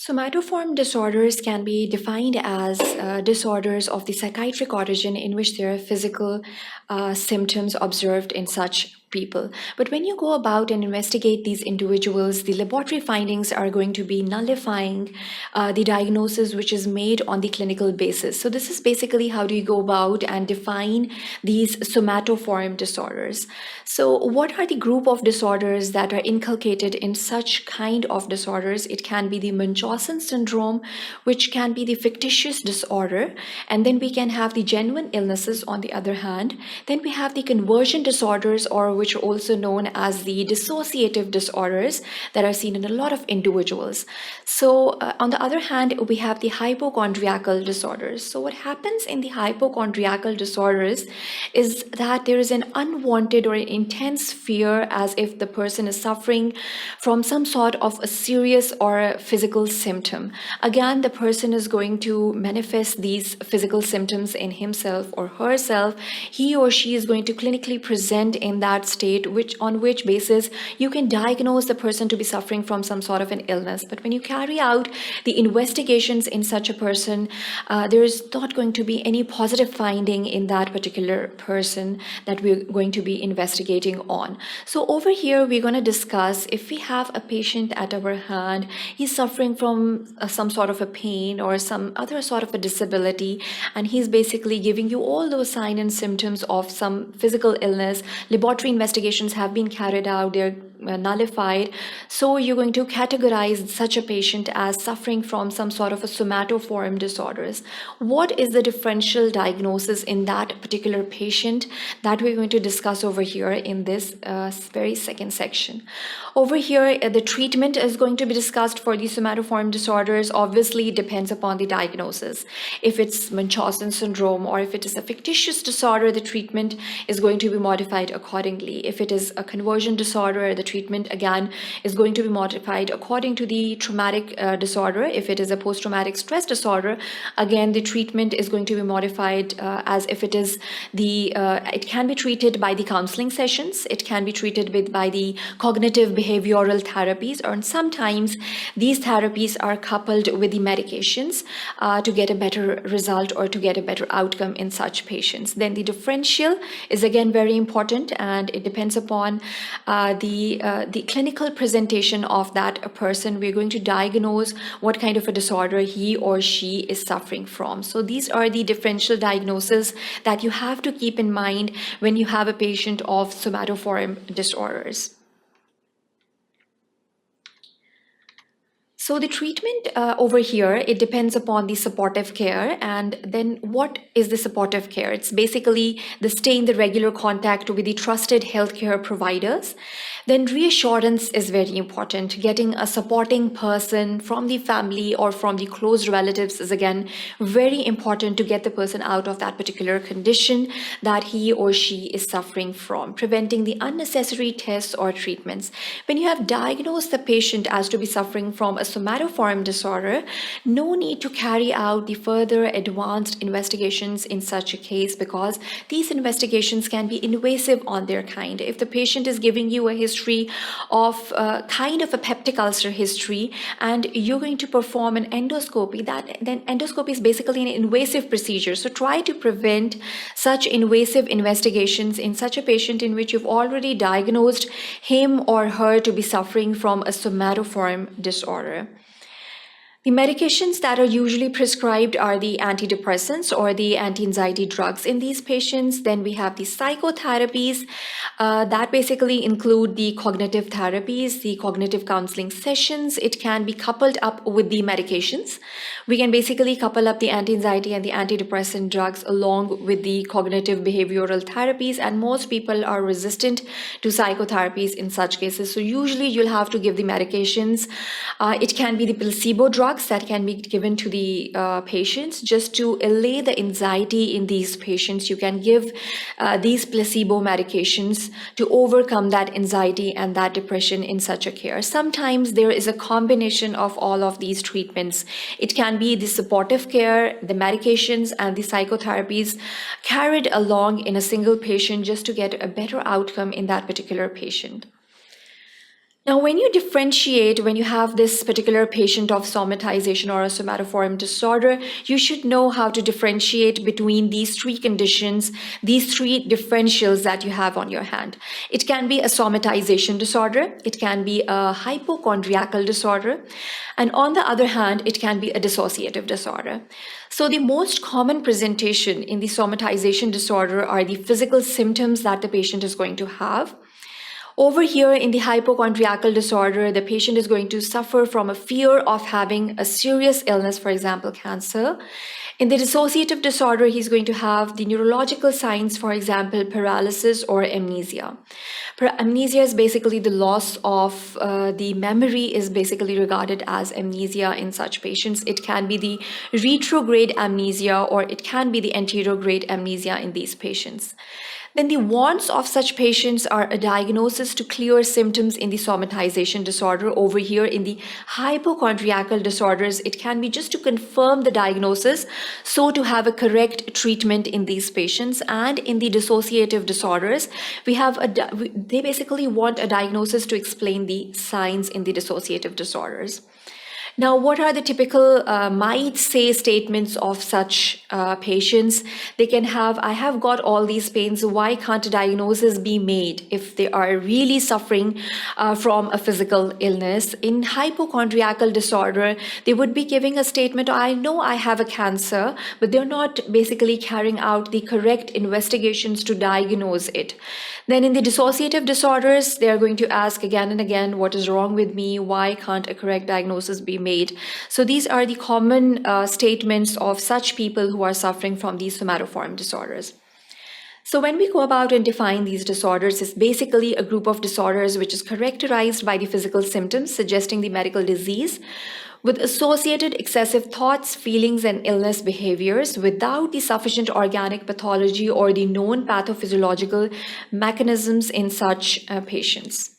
Somatoform disorders can be defined as disorders of the psychiatric origin in which there are physical symptoms observed in such people. But when you go about and investigate these individuals, the laboratory findings are going to be nullifying the diagnosis which is made on the clinical basis. So this is basically how do you go about and define these somatoform disorders. So what are the group of disorders that are inculcated in such kind of disorders? It can be the Munchausen syndrome, which can be the factitious disorder, and then we can have the genuine illnesses on the other hand. Then we have the conversion disorders, or which are also known as the dissociative disorders that are seen in a lot of individuals. So on the other hand, we have the hypochondriacal disorders. So what happens in the hypochondriacal disorders is that there is an unwanted or intense fear as if the person is suffering from some sort of a serious or a physical symptom. Again, the person is going to manifest these physical symptoms in himself or herself. He or she is going to clinically present in that state, on which basis you can diagnose the person to be suffering from some sort of an illness. But when you carry out the investigations in such a person, there is not going to be any positive finding in that particular person that we're going to be investigating on. So over here, we're going to discuss if we have a patient at our hand, he's suffering from some sort of a pain or some other sort of a disability, and he's basically giving you all those signs and symptoms of some physical illness. Laboratory investigations have been carried out, they're nullified. So you're going to categorize such a patient as suffering from some sort of a somatoform disorders. What is the differential diagnosis in that particular patient that we're going to discuss over here in this very second section. Over here, the treatment is going to be discussed for the somatoform disorders. Obviously, it depends upon the diagnosis. If it's Munchausen syndrome or if it is a factitious disorder, the treatment is going to be modified accordingly. If it is a conversion disorder, the treatment again is going to be modified according to the traumatic disorder. If it is a post-traumatic stress disorder, again the treatment is going to be modified as if it is it can be treated by the counseling sessions, it can be treated by the cognitive behavioral therapies, or sometimes these therapies are coupled with the medications to get a better result or to get a better outcome in such patients. Then the differential is again very important, and it depends upon the clinical presentation of that person. We're going to diagnose what kind of a disorder he or she is suffering from. So these are the differential diagnoses that you have to keep in mind when you have a patient of somatoform disorders. So the treatment over here, it depends upon the supportive care. And then what is the supportive care? It's basically the stay in the regular contact with the trusted healthcare providers. Then reassurance is very important. Getting a supporting person from the family or from the close relatives is again very important to get the person out of that particular condition that he or she is suffering from. Preventing the unnecessary tests or treatments. When you have diagnosed the patient as to be suffering from a somatoform disorder, no need to carry out the further advanced investigations in such a case, because these investigations can be invasive on their kind. If the patient is giving you a history of kind of a peptic ulcer history and you're going to perform an endoscopy, then endoscopy is basically an invasive procedure. So try to prevent such invasive investigations in such a patient in which you've already diagnosed him or her to be suffering from a somatoform disorder. The medications that are usually prescribed are the antidepressants or the anti-anxiety drugs in these patients. Then we have the psychotherapies that basically include the cognitive therapies, the cognitive counseling sessions. It can be coupled up with the medications. We can basically couple up the anti-anxiety and the antidepressant drugs along with the cognitive behavioral therapies, and most people are resistant to psychotherapies in such cases. So usually you'll have to give the medications. It can be the placebo drugs that can be given to the patients just to allay the anxiety in these patients. You can give these placebo medications to overcome that anxiety and that depression in such a care. Sometimes there is a combination of all of these treatments. It can be the supportive care, the medications, and the psychotherapies carried along in a single patient just to get a better outcome in that particular patient. Now, when you differentiate, when you have this particular patient of somatization or a somatoform disorder, you should know how to differentiate between these three conditions, these three differentials that you have on your hand. It can be a somatization disorder, it can be a hypochondriacal disorder, and on the other hand, it can be a dissociative disorder. So the most common presentation in the somatization disorder are the physical symptoms that the patient is going to have. Over here in the hypochondriacal disorder, the patient is going to suffer from a fear of having a serious illness, for example, cancer. In the dissociative disorder, he's going to have the neurological signs, for example, paralysis or amnesia. Amnesia is basically the loss of the memory is basically regarded as amnesia in such patients. It can be the retrograde amnesia or it can be the anterograde amnesia in these patients. Then the wants of such patients are a diagnosis to clear symptoms in the somatization disorder. Over here in the hypochondriacal disorders, it can be just to confirm the diagnosis, so to have a correct treatment in these patients. And in the dissociative disorders, they basically want a diagnosis to explain the signs in the dissociative disorders. Now, what are the typical might say statements of such patients? They can have, I have got all these pains, why can't a diagnosis be made if they are really suffering from a physical illness? In hypochondriacal disorder, they would be giving a statement, I know I have a cancer, but they're not basically carrying out the correct investigations to diagnose it. Then in the dissociative disorders, they're going to ask again and again, what is wrong with me? Why can't a correct diagnosis be made? So these are the common statements of such people who are suffering from these somatoform disorders. So when we go about and define these disorders, it's basically a group of disorders which is characterized by the physical symptoms suggesting the medical disease, with associated excessive thoughts, feelings, and illness behaviors without the sufficient organic pathology or the known pathophysiological mechanisms in such patients.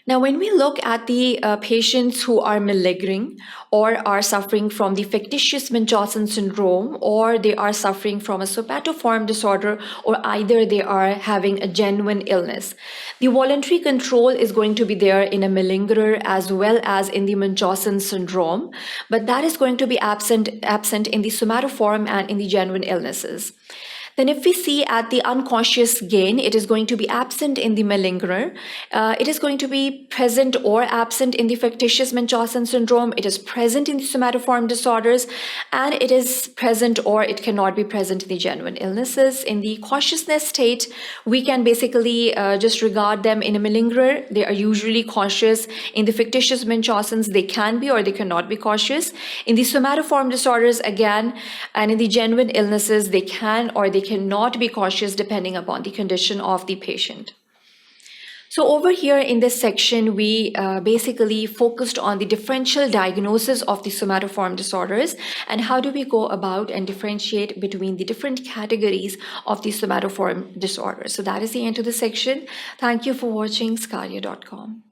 Now, when we look at the patients who are malingering or are suffering from the factitious Munchausen syndrome, or they are suffering from a somatoform disorder, or either they are having a genuine illness, the voluntary control is going to be there in a malingerer as well as in the Munchausen syndrome, but that is going to be absent in the somatoform and in the genuine illnesses. Then if we see at the unconscious gain, it is going to be absent in the malingerer. It is going to be present or absent in the factitious Munchausen syndrome. It is present in the somatoform disorders, and it is present or it cannot be present in the genuine illnesses. In the consciousness state, we can basically just regard them in a malingerer. They are usually conscious. In the factitious Munchausens, they can be or they cannot be conscious. In the somatoform disorders, again, and in the genuine illnesses, they can or they cannot be cautious depending upon the condition of the patient. So over here in this section, we basically focused on the differential diagnosis of the somatoform disorders and how do we go about and differentiate between the different categories of the somatoform disorders. So that is the end of the section. Thank you for watching sqadia.com.